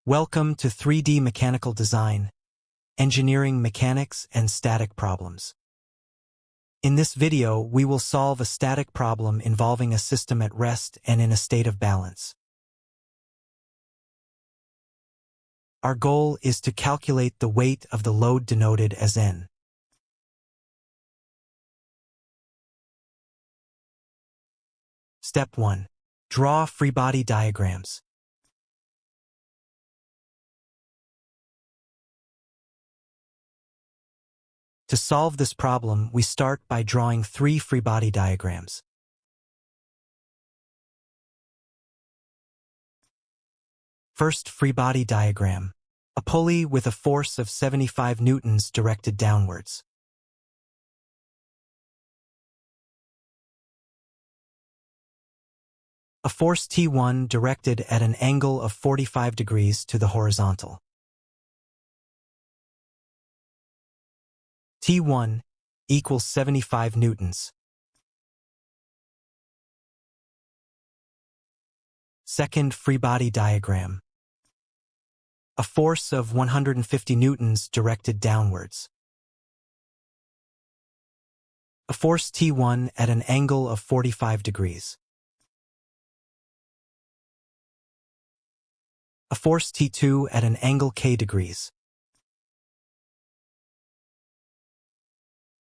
Welcome to 3D Mechanical Design, Engineering Mechanics and Static Problems. In this video, we will solve a static problem involving a system at rest and in a state of balance. Our goal is to calculate the weight of the load denoted as N. Step 1. Draw free body diagrams. To solve this problem, we start by drawing 3 free body diagrams. First free body diagram. A pulley with a force of 75 newtons directed downwards. A force T1 directed at an angle of 45 degrees to the horizontal. T1 equals 75 newtons. Second free body diagram. A force of 150 newtons directed downwards. A force T1 at an angle of 45 degrees. A force T2 at an angle K degrees.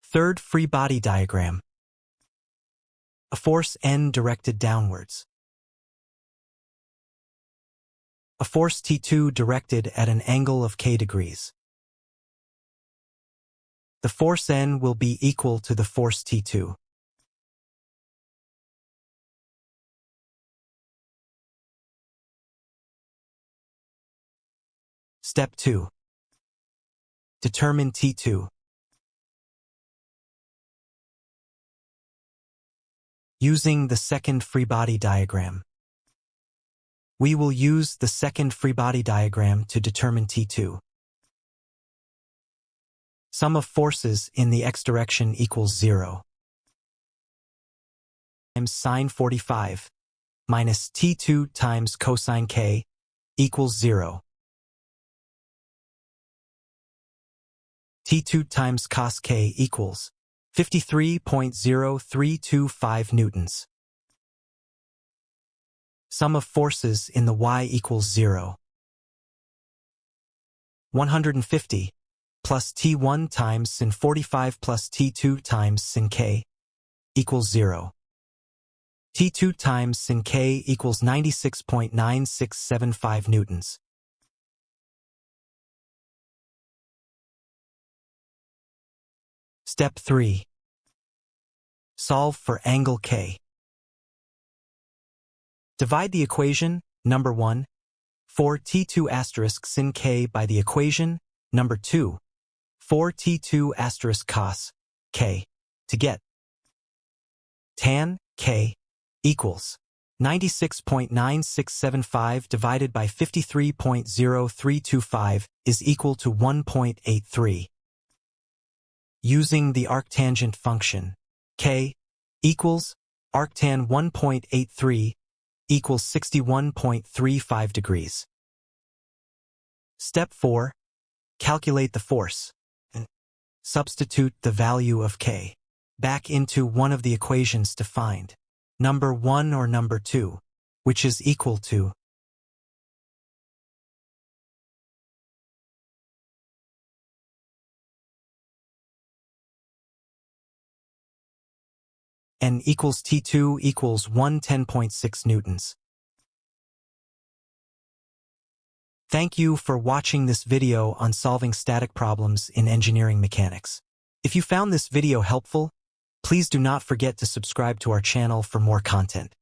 Third free body diagram. A force N directed downwards. A force T2 directed at an angle of K degrees. The force N will be equal to the force T2. Step 2. Determine T2. Using the second free body diagram. We will use the second free body diagram to determine T2. Sum of forces in the x direction equals 0. Times sine 45 minus T2 times cosine K equals 0. T2 times cos K equals 53.0325 newtons. Sum of forces in the y equals 0. 150 plus T1 times sin 45 plus T2 times sin K equals 0. T2 times sin K equals 96.9675 newtons. Step 3. Solve for angle K. Divide the equation, number 1, for T2 asterisk sin K by the equation, number 2, for T2 asterisk cos K, to get tan K equals 96.9675 divided by 53.0325 is equal to 1.83. Using the arctangent function, K equals arctan 1.83 equals 61.35 degrees. Step 4. Calculate the force. Substitute the value of K back into one of the equations to find number 1 or number 2, which is equal to N equals T2 equals 110.6 newtons. Thank you for watching this video on solving static problems in engineering mechanics. If you found this video helpful, please do not forget to subscribe to our channel for more content.